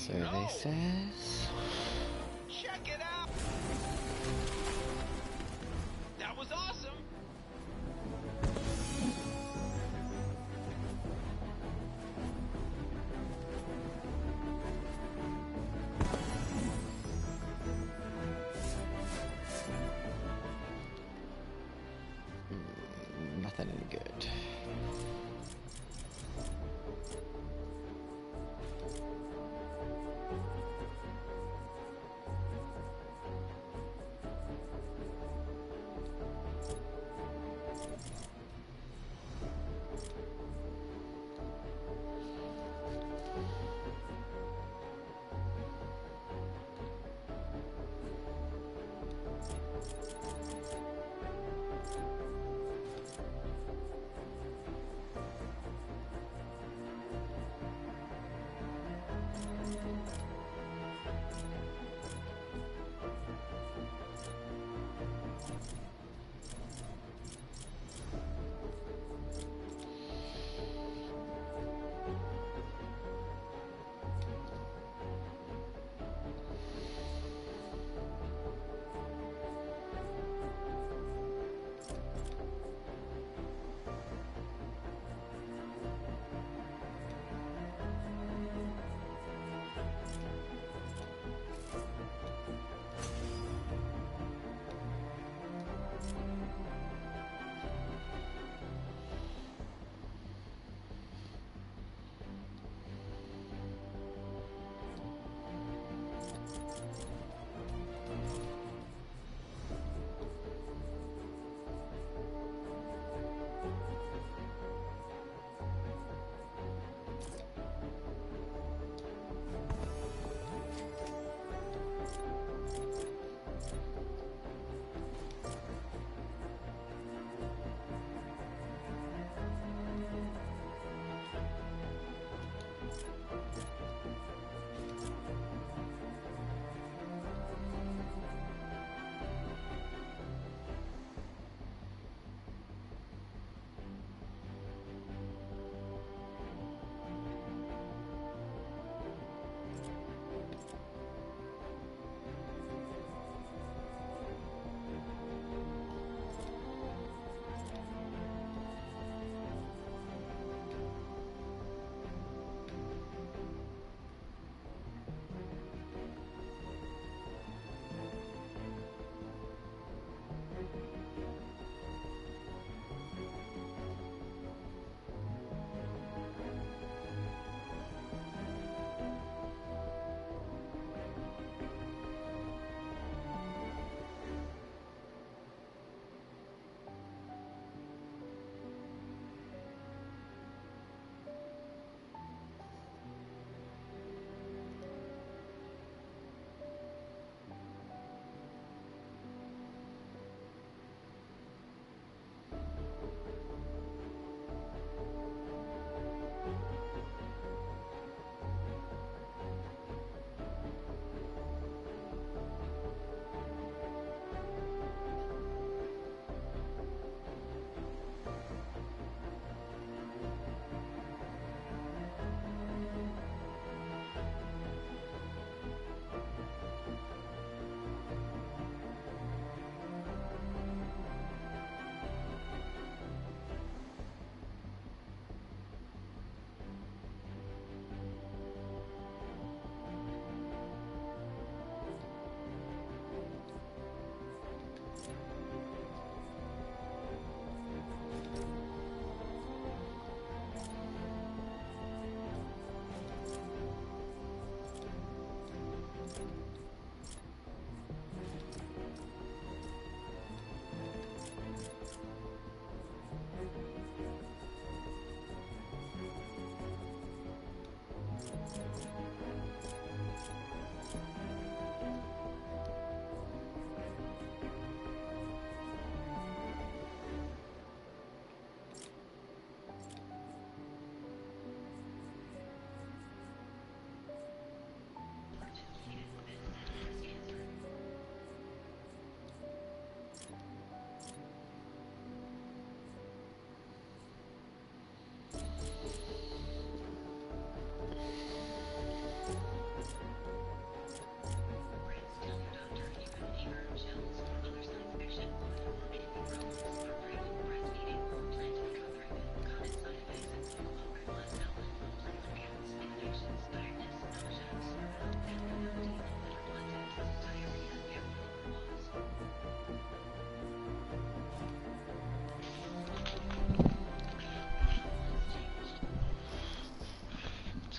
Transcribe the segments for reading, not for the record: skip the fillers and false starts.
Survey says. Check it out! That was awesome! Nothing good.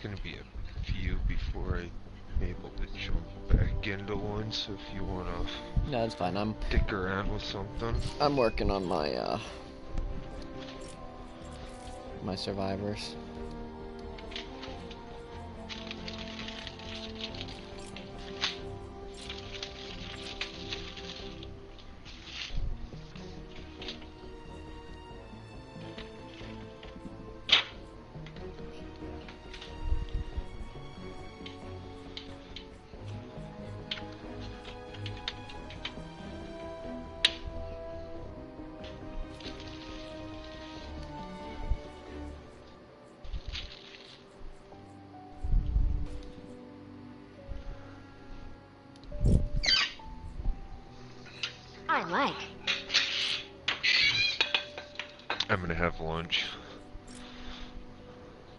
gonna be a few before I'm able to jump back into one, so if you wanna No, it's fine. stick around with something. I'm working on my my survivors. I like. I'm gonna have lunch.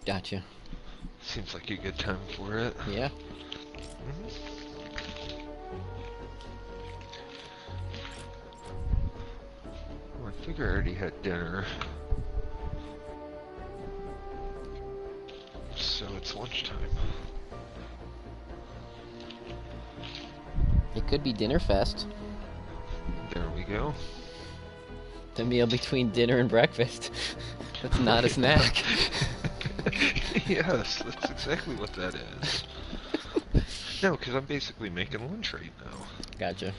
Gotcha. Seems like a good time for it. Yeah. Well, I figure I already had dinner. So it's lunchtime. It could be dinner fest. There we go. The meal between dinner and breakfast. That's not a snack. Yes, that's exactly what that is. No, because I'm basically making lunch right now. Gotcha.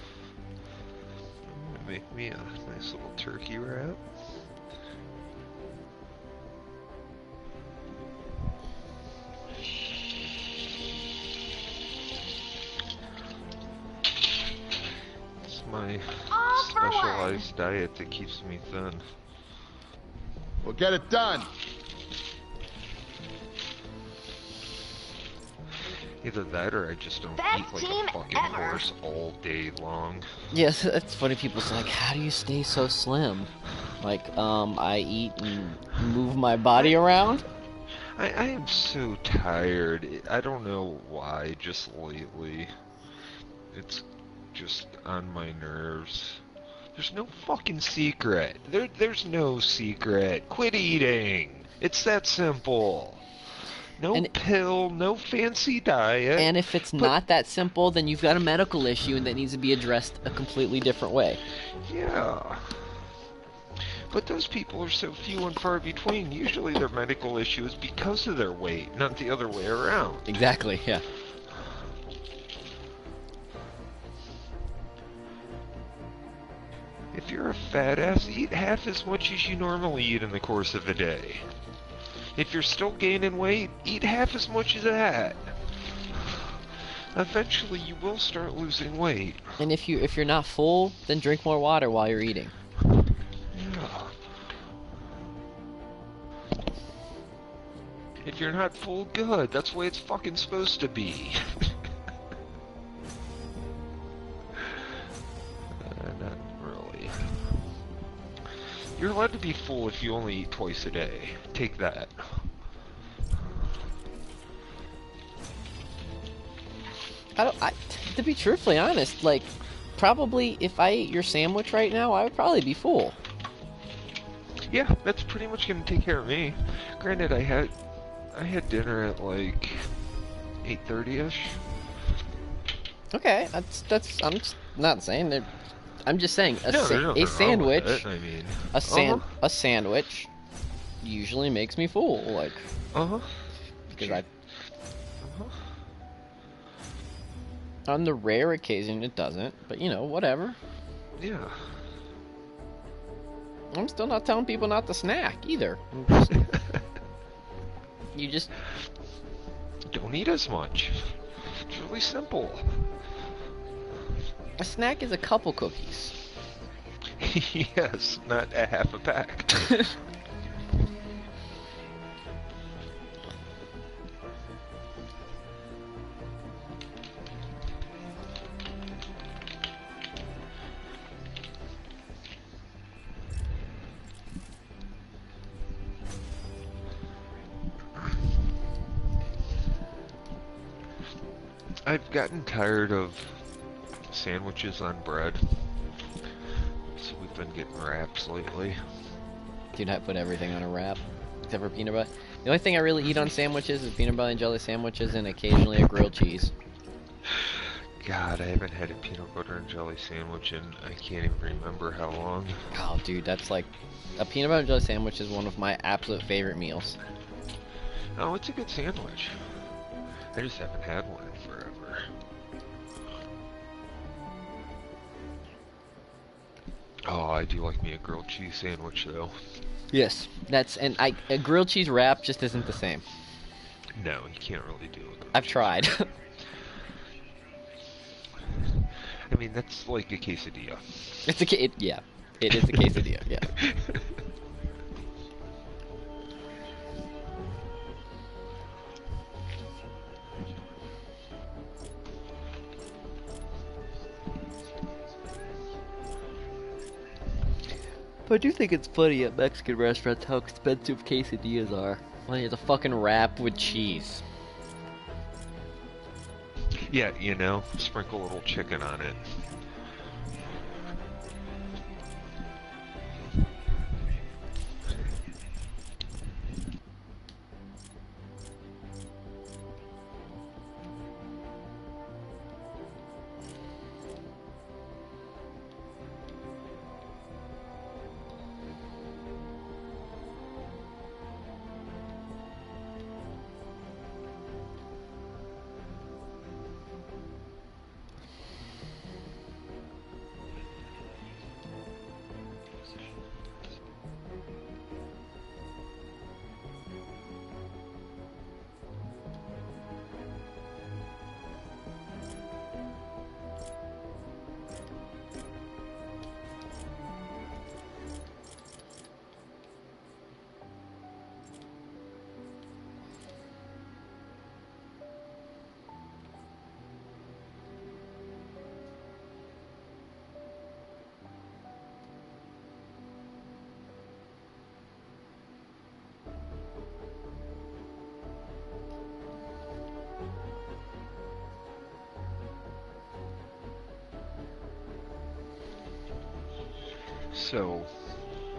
I'm gonna make me a nice little turkey wrap. It's my specialized diet that keeps me thin. We'll get it done. Either that or I just don't Best eat like team a fucking ever. horse all day long. Yes, it's funny. People say, like, how do you stay so slim? Like, I eat and move my body around. I am so tired. I don't know why, just lately. It's just on my nerves. There's no fucking secret. There's no secret. Quit eating. It's that simple. No pill, no fancy diet. And if it's not that simple, then you've got a medical issue and that needs to be addressed a completely different way. Yeah. But those people are so few and far between. Usually their medical issue is because of their weight, not the other way around. Exactly, yeah. If you're a fat ass, eat half as much as you normally eat in the course of a day. If you're still gaining weight, eat half as much as that. Eventually you will start losing weight. And if you're not full, then drink more water while you're eating. Yeah. If you're not full, good. That's the way it's fucking supposed to be. Not really. You're allowed to be full if you only eat twice a day. Take that. To be truthfully honest, like, probably if I ate your sandwich right now, I would probably be full. Yeah, that's pretty much gonna take care of me. Granted, I had dinner at like 8:30ish. Okay, that's. I'm just not saying that. I'm just saying a sandwich. I mean, a sandwich usually makes me full, like. Because on the rare occasion it doesn't, but you know, whatever. Yeah. I'm still not telling people not to snack either. You just don't eat as much. It's really simple. A snack is a couple cookies. Yes, not a half a pack. I've gotten tired of sandwiches on bread, so we've been getting wraps lately. Dude, I put everything on a wrap except for peanut butter. The only thing I really eat on sandwiches is peanut butter and jelly sandwiches and occasionally a grilled cheese. God, I haven't had a peanut butter and jelly sandwich in I can't even remember how long. Oh, dude, that's like... A peanut butter and jelly sandwich is one of my absolute favorite meals. Oh, it's a good sandwich. I just haven't had one in forever. Oh, I do like me a grilled cheese sandwich, though. Yes. A grilled cheese wrap just isn't the same. No, you can't really do it. I've tried. I mean, that's like a quesadilla. Yeah. It is a quesadilla, yeah. But I do think it's funny at Mexican restaurants how expensive quesadillas are. Like, it's a fucking wrap with cheese. Yeah, you know, sprinkle a little chicken on it. So,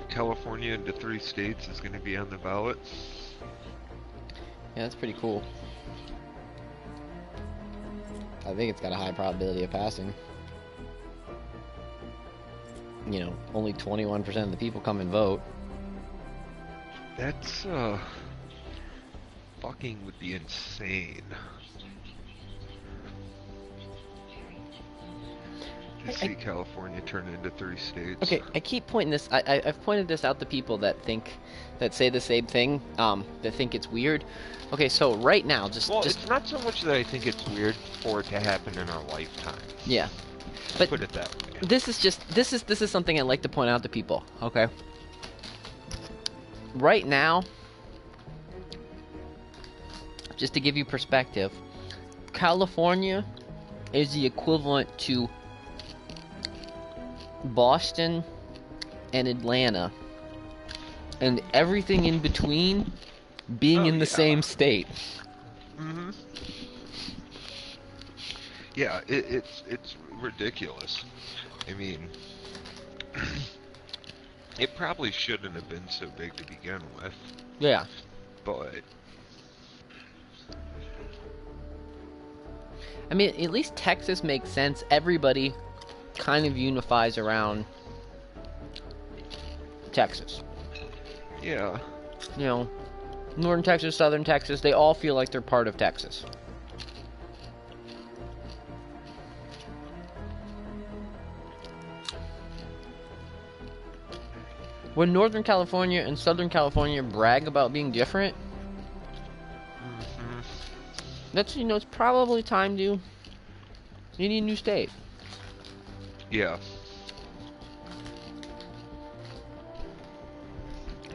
California into 3 states is going to be on the ballot. Yeah, that's pretty cool. I think it's got a high probability of passing. You know, only 21% of the people come and vote. That's, fucking would be insane. To see California turn into 3 states. Okay, I keep pointing this. I've pointed this out to people that say the same thing. That think it's weird. Okay, so right now, just it's not so much that I think it's weird for it to happen in our lifetime. Yeah, but Put it that way. this is something I like to point out to people. Okay, right now, just to give you perspective, California is the equivalent to Boston and Atlanta and everything in between being in the same state. Mm-hmm. Yeah, it's ridiculous. I mean, it probably shouldn't have been so big to begin with. Yeah. But I mean, at least Texas makes sense. Everybody kind of unifies around Texas. yeah. You know, Northern Texas, Southern Texas, they all feel like they're part of Texas. When Northern California and Southern California brag about being different, that's, you know, it's probably time to you need a new state. Yeah.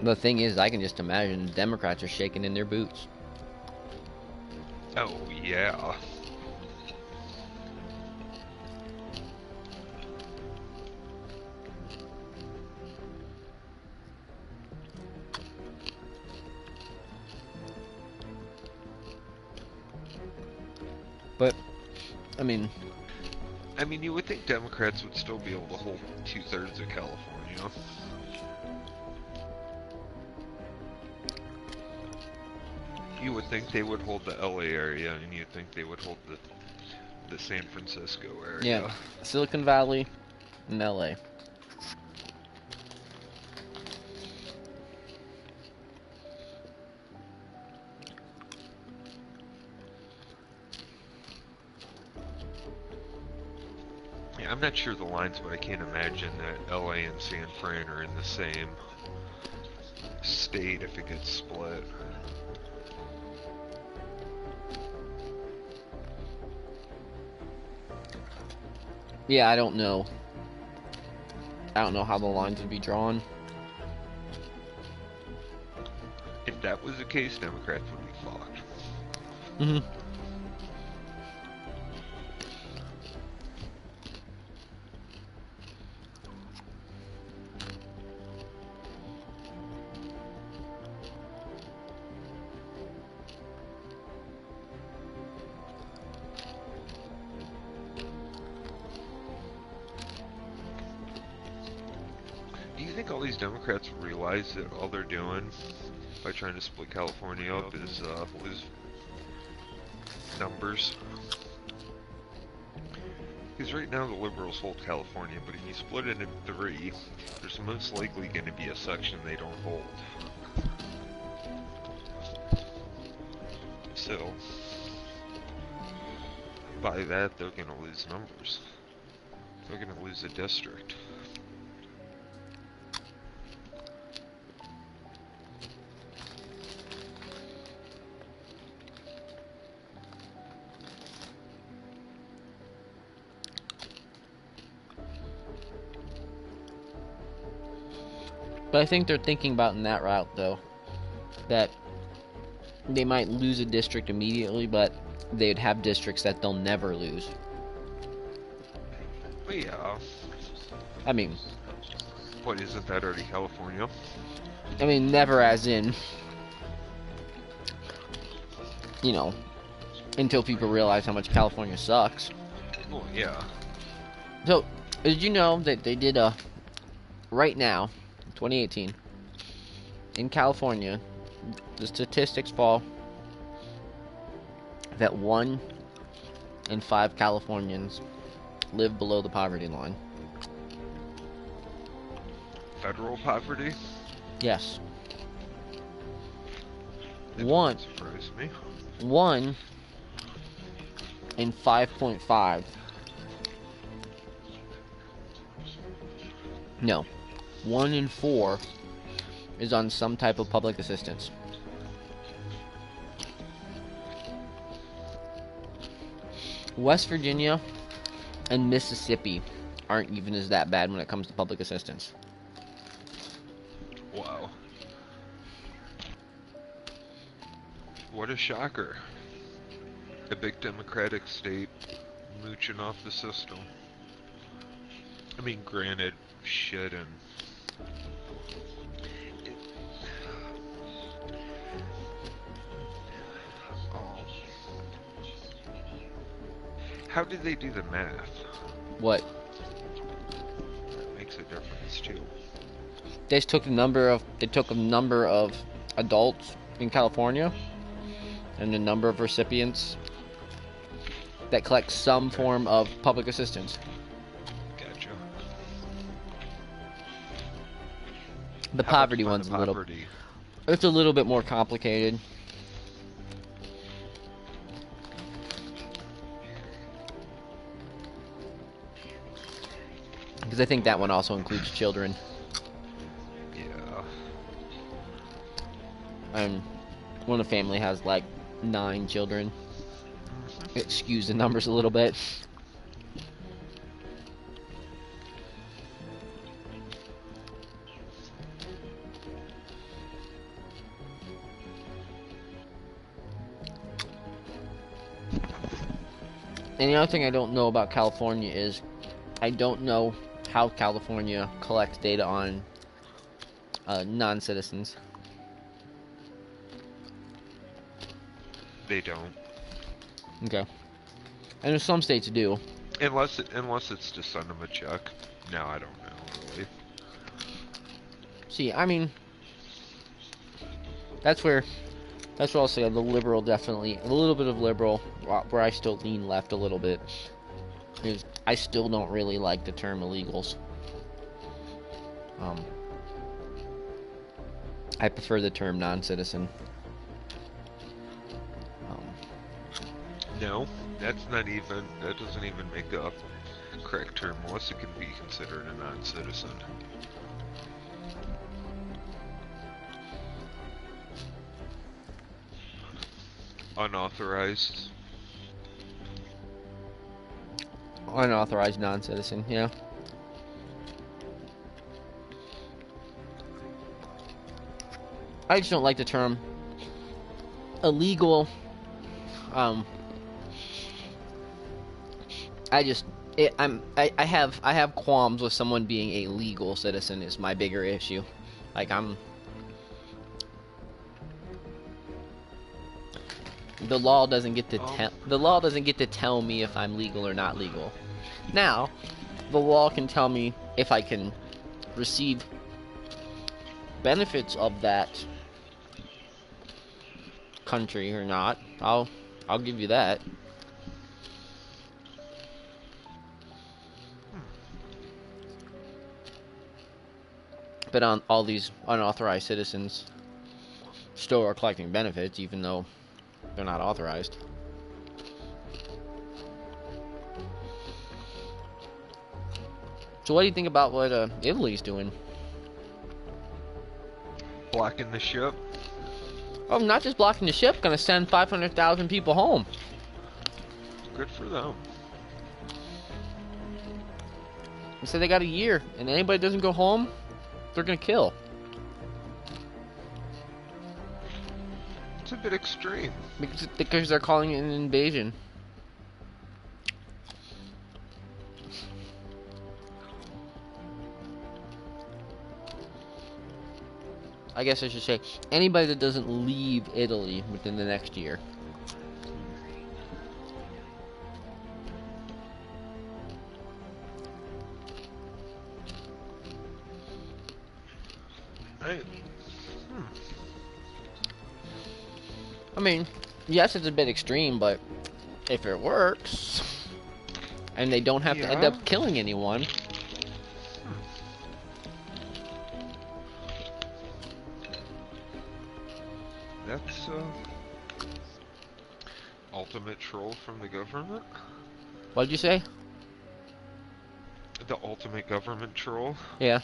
The thing is, I can just imagine the Democrats are shaking in their boots. Oh, yeah. But, I mean, you would think Democrats would still be able to hold 2/3 of California. You would think they would hold the LA area, and you'd think they would hold the San Francisco area. Yeah, Silicon Valley and LA. Yeah, I'm not sure the lines, but I can't imagine that LA and San Fran are in the same state if it gets split. Yeah, I don't know. I don't know how the lines would be drawn. If that was the case, Democrats would be fucked. Mm-hmm. Do you think all these Democrats realize that all they're doing by trying to split California up is lose numbers? Because right now the liberals hold California, but if you split it into 3, there's most likely going to be a section they don't hold. So, by that, they're going to lose numbers. They're going to lose a district. But I think they're thinking about in that route, though, that they might lose a district immediately, but they'd have districts that they'll never lose. But yeah, I mean, what, isn't that already California? never as in, you know, until people realize how much California sucks. Well, yeah. So, did you know that they did right now, 2018, in California, the statistics fall that 1 in 5 Californians live below the poverty line. Federal poverty? Yes. That One. doesn't surprise me. 1 in 5.5. No. 1 in 4 is on some type of public assistance. West Virginia and Mississippi aren't even as that bad when it comes to public assistance. Wow. What a shocker. A big democratic state mooching off the system. I mean, granted, shit and... How did they do the math? What? That makes a difference too. They just took a number of adults in California and the number of recipients that collect some form of public assistance. Gotcha. The How poverty about one's the poverty? it's a little bit more complicated. Because I think that one also includes children. Yeah. And when a family has like 9 children, it skews the numbers a little bit. And the other thing I don't know about California is I don't know how California collects data on non-citizens. They don't. Okay. And there's some states do. Unless it's to send them a check. No, I don't know, really. See, I mean, that's where That's what I'll say. The liberal, definitely a little bit of liberal, where I still lean left a little bit. Is I still don't really like the term illegals. I prefer the term non-citizen. No, that's not even. That doesn't even make the correct term. Unless it can be considered a non-citizen. Unauthorized. Unauthorized non-citizen, yeah. I just don't like the term illegal. I have qualms with someone being a legal citizen is my bigger issue. Like the law doesn't get to tell me if I'm legal or not legal. Now, the law can tell me if I can receive benefits of that country or not. I'll give you that. But on all these unauthorized citizens still are collecting benefits even though they're not authorized. So what do you think about what Italy's doing? Blocking the ship. Oh, not just blocking the ship, gonna send 500,000 people home. Good for them. They said they got a year, and anybody that doesn't go home, they're gonna kill. It's a bit extreme. Because they're calling it an invasion. I guess I should say, anybody that doesn't leave Italy within the next year. I mean, yes, it's a bit extreme, but if it works, and they don't have to end up killing anyone. That's ultimate troll from the government. What'd you say? The ultimate government troll. Yeah.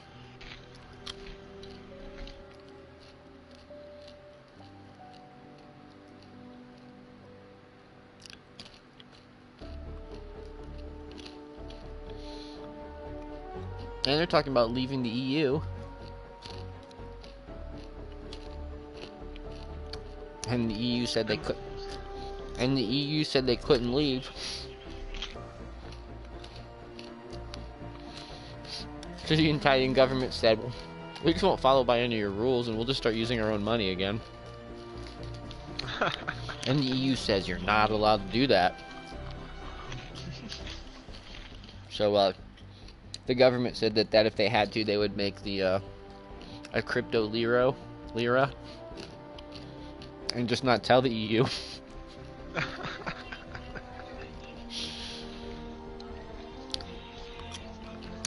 And they're talking about leaving the EU. And the EU said they could. And the EU said they couldn't leave. So the Italian government said, well, we just won't follow by any of your rules and we'll just start using our own money again. And the EU says you're not allowed to do that. So, the government said that if they had to, they would make the, a crypto lira, and just not tell the EU.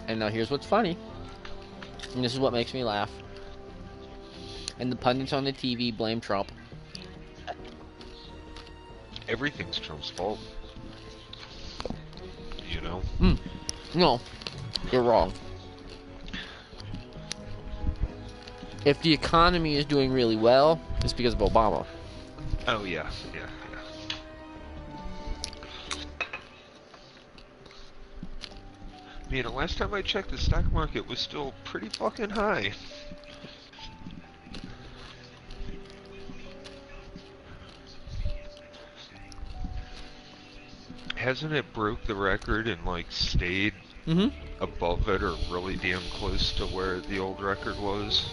And now here's what's funny, and this is what makes me laugh. And the pundits on the TV blame Trump. Everything's Trump's fault. You know? No, you're wrong. If the economy is doing really well, it's because of Obama. Oh, yeah. I mean, the last time I checked, the stock market was still pretty fucking high. Hasn't it broke the record and, like, stayed above it or really damn close to where the old record was?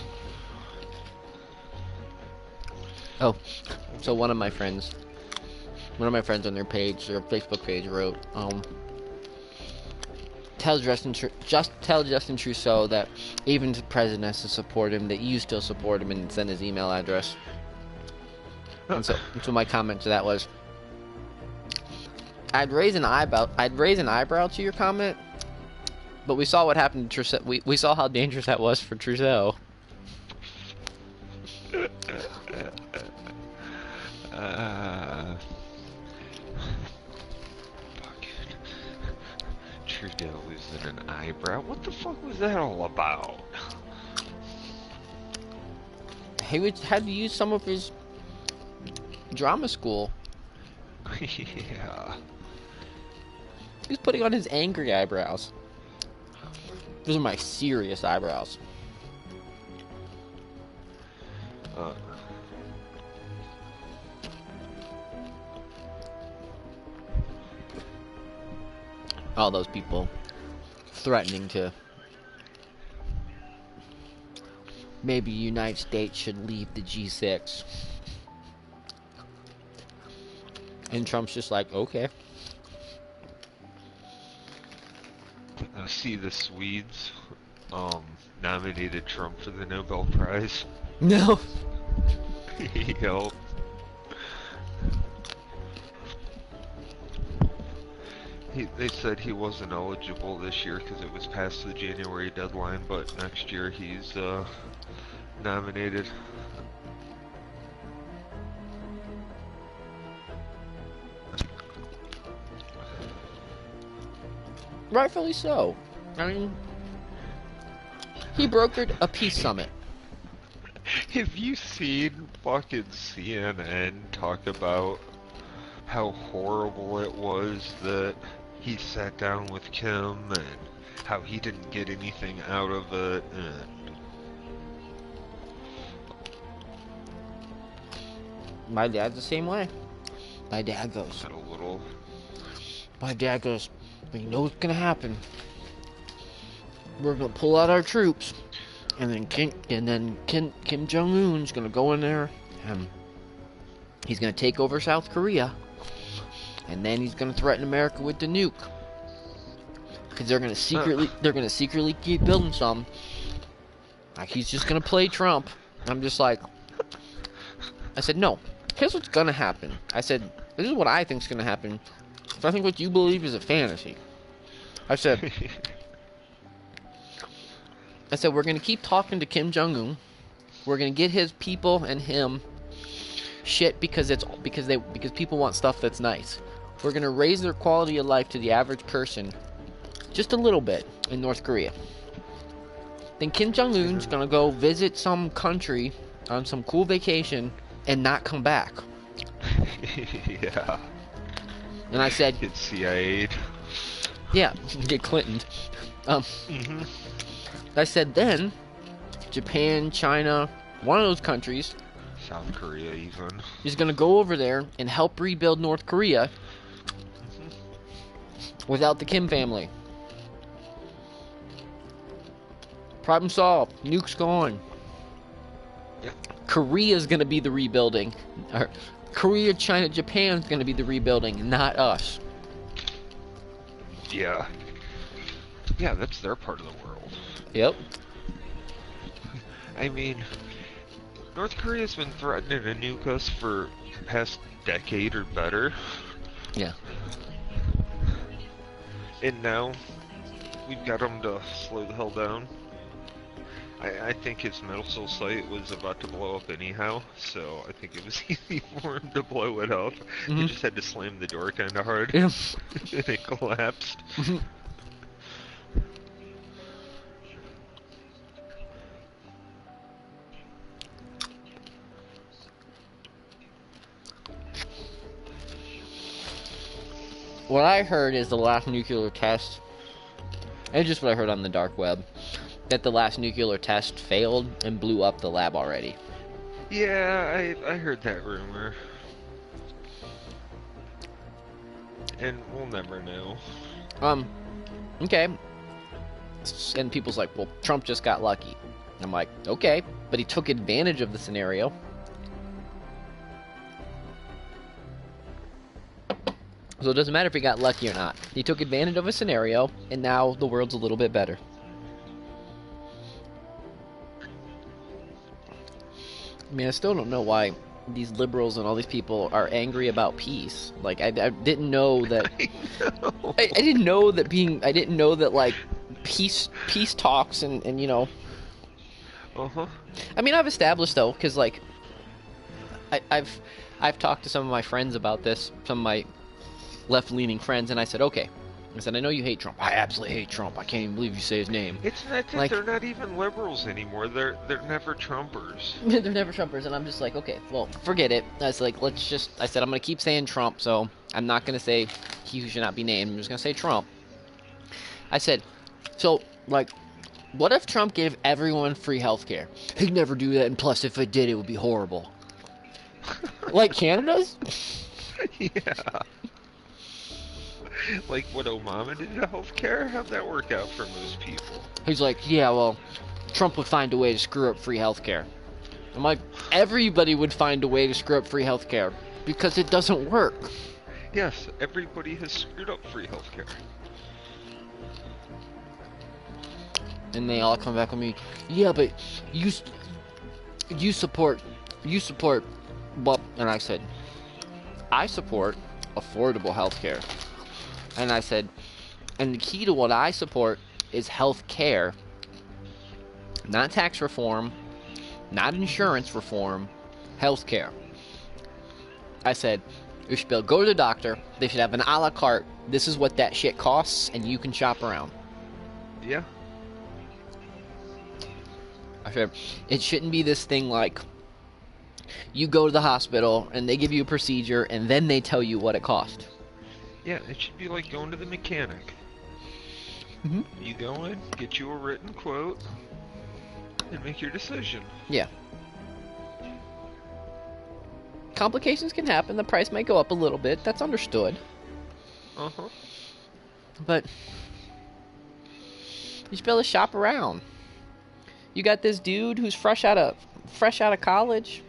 Oh, so one of my friends on their page, their Facebook page, wrote, tell Justin Trudeau that even the president has to support him, that you still support him, and send his email address. And so my comment to that was, I'd raise an eyebrow to your comment, but we saw what happened to Trousseau. We saw how dangerous that was for Trousseau. Fucking Trudeau losing an eyebrow. What the fuck was that all about? He had to use some of his drama school. Yeah. He was putting on his angry eyebrows. Those are my serious eyebrows. All those people threatening to maybe the United States should leave the G6. And Trump's just like, okay. See, the Swedes nominated Trump for the Nobel Prize. No. Yo. They said he wasn't eligible this year because it was past the January deadline, but next year he's nominated. Rightfully so. I mean, he brokered a peace summit. Have you seen fucking CNN talk about how horrible it was that he sat down with Kim and how he didn't get anything out of it? And My dad's the same way. My dad goes, had a little. you know what's gonna happen. We're gonna pull out our troops, and then Kim Jong-un's gonna go in there, and he's gonna take over South Korea, and then he's gonna threaten America with the nuke, because they're gonna secretly keep building some. Like, he's just gonna play Trump. I'm just like, I said, no. Here's what's gonna happen. I said, this is what I think's gonna happen. I think what you believe is a fantasy. I said, we're gonna keep talking to Kim Jong-un. We're gonna get his people and him shit because people want stuff that's nice. We're gonna raise their quality of life to the average person just a little bit in North Korea. Then Kim Jong-un's gonna go visit some country on some cool vacation and not come back. Yeah. And I said, Get CIA'd. yeah, get Clinton. I said then, Japan, China, one of those countries, South Korea even, is gonna go over there and help rebuild North Korea without the Kim family. Problem solved. Nuke's gone. Yeah. Korea's gonna be the rebuilding. Or Korea, China, Japan's gonna be the rebuilding, not us. Yeah. Yeah, that's their part of the world. Yep. I mean, North Korea's been threatening to nuke us for the past decade or better. Yeah. And now, we've got them to slow the hell down. I think his missile site was about to blow up anyhow, so I think it was easy for him to blow it up. He just had to slam the door kinda hard. Yeah. And it collapsed. What I heard is the last nuclear test, and just what I heard on the dark web, that the last nuclear test failed and blew up the lab already. Yeah, I heard that rumor. And we'll never know. Okay. And people's like, well, Trump just got lucky. I'm like, okay, but he took advantage of the scenario. So it doesn't matter if he got lucky or not. He took advantage of a scenario, and now the world's a little bit better. I mean, I still don't know why these liberals and all these people are angry about peace. Like I didn't know that. I know. I didn't know that I didn't know that like peace talks and you know. Uh-huh. I mean, I've established though, because like I've talked to some of my friends about this, some of my left-leaning friends, and I said, okay. I said, I know you hate Trump. I absolutely hate Trump. I can't even believe you say his name. It's not that Like- they're not even liberals anymore. They're never Trumpers. They're never Trumpers, and I'm just like, okay, well, forget it. I was like, I said, I'm going to keep saying Trump, so I'm not going to say he who should not be named. I'm just going to say Trump. I said, so, like, what if Trump gave everyone free health care? He'd never do that, and plus, if it did, it would be horrible. Like Canada's? Yeah. Like what Obama did to healthcare? How'd that work out for most people? He's like, yeah, well, Trump would find a way to screw up free healthcare. I'm like, everybody would find a way to screw up free healthcare because it doesn't work. Yes, everybody has screwed up free healthcare. And they all come back with me, yeah, but you support, well, and I said, I support affordable healthcare. And I said, and the key to what I support is health care, not tax reform, not insurance reform, health care. I said, you should be able to go to the doctor, they should have an a la carte, this is what that shit costs, and you can shop around. Yeah. I said, it shouldn't be this thing like, you go to the hospital, and they give you a procedure, and then they tell you what it cost. Yeah, it should be like going to the mechanic. Mm-hmm. You go in, get you a written quote, and make your decision. Yeah. Complications can happen. The price might go up a little bit. That's understood. Uh-huh. But you should be able to shop around. You got this dude who's fresh out of college,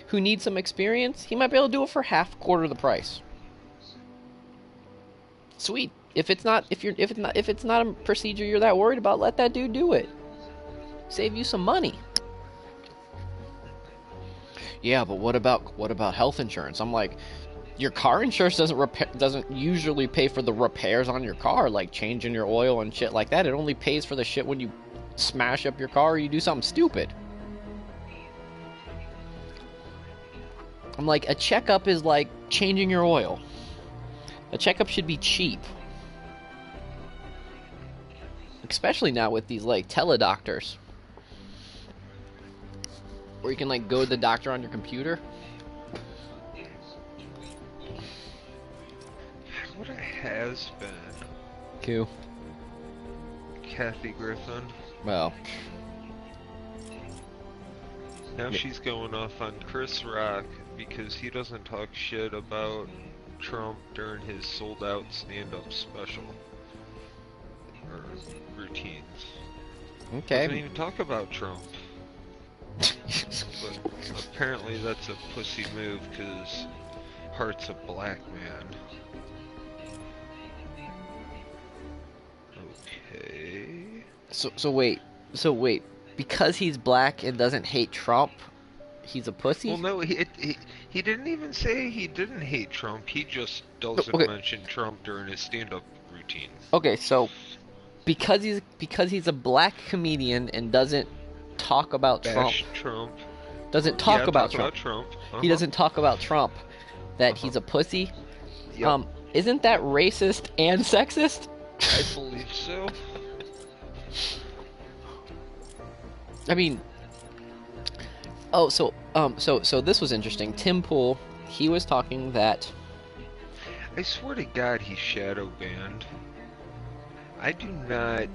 who needs some experience. He might be able to do it for quarter the price. Sweet. If it's not a procedure you're that worried about, let that dude do it. Save you some money. Yeah, but what about health insurance? I'm like, your car insurance doesn't usually pay for the repairs on your car, like changing your oil and shit like that. It only pays for the shit when you smash up your car or you do something stupid. I'm like, a checkup is like changing your oil. A checkup should be cheap. Especially now with these like teledoctors. Where you can like go to the doctor on your computer. What a has been. Q. Kathy Griffin. Well. Now she's going off on Chris Rock because he doesn't talk shit about Trump during his sold-out stand-up special. Or routines. Okay. Doesn't even talk about Trump. But apparently that's a pussy move because Hart's a black man. Okay. So wait. Because he's black and doesn't hate Trump, he's a pussy? Well, no, he didn't even say he didn't hate Trump. He just doesn't Okay. mention Trump during his stand-up routine. Okay, so because he's a black comedian and doesn't talk about Bash Trump. doesn't talk Yeah, about talk Trump. Uh-huh. He doesn't talk about Trump, that he's a pussy. Yep. Isn't that racist and sexist? I believe so. I mean, so this was interesting. Tim Pool, he was talking that. I swear to God, he's shadow banned. I do not.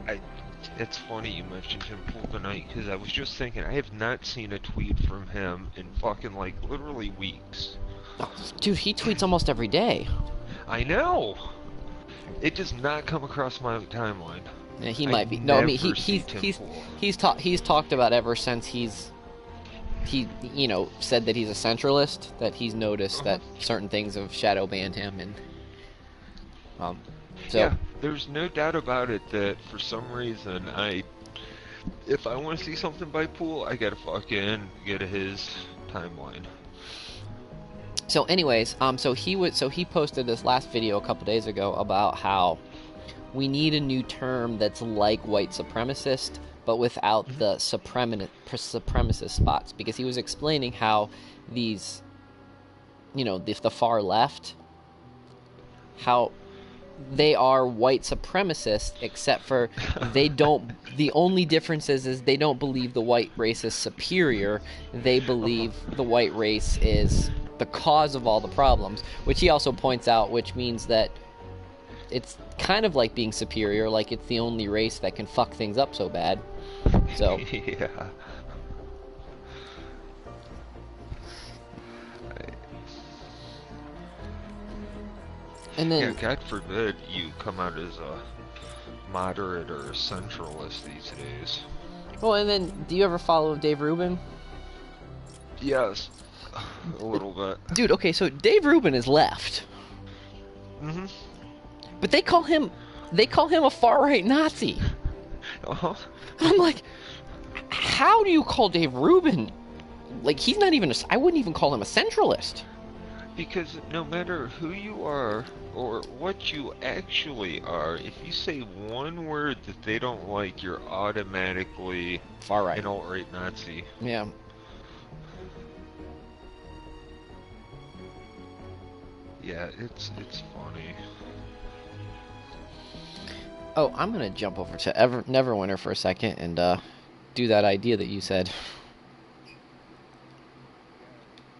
It's funny you mentioned Tim Pool tonight because I was just thinking I have not seen a tweet from him in fucking like literally weeks. Dude, he tweets almost every day. I know. It does not come across my timeline. Yeah, he might be. No, I mean never see Tim he's Pool. he's talked about ever since he said that he's a centralist, that he's noticed that certain things have shadow banned him, and so Yeah, there's no doubt about it that for some reason if I want to see something by Pool, I gotta fucking get his timeline. So anyways, so he posted this last video a couple days ago about how we need a new term that's like white supremacist, but without the supremacist spots, because he was explaining how these, the far left, how they are white supremacists, except for the only difference is they don't believe the white race is superior. They believe the white race is the cause of all the problems, which he also points out, which means that it's kind of like being superior, like it's the only race that can fuck things up so bad. So yeah. and then Yeah, God forbid you come out as a moderate or a centralist these days. well, and then do you ever follow Dave Rubin? Yes, a little bit. Dude, okay, so Dave Rubin is left. Mm-hmm. But they call him a far-right Nazi. Uh-huh. I'm like, how do you call Dave Rubin? Like, he's not even I wouldn't even call him a centralist. Because no matter who you are or what you actually are, if you say one word that they don't like, you're automatically Far-right. an alt-right Nazi. Yeah. Yeah, it's funny. Oh, I'm gonna jump over to Neverwinter for a second and do that idea that you said.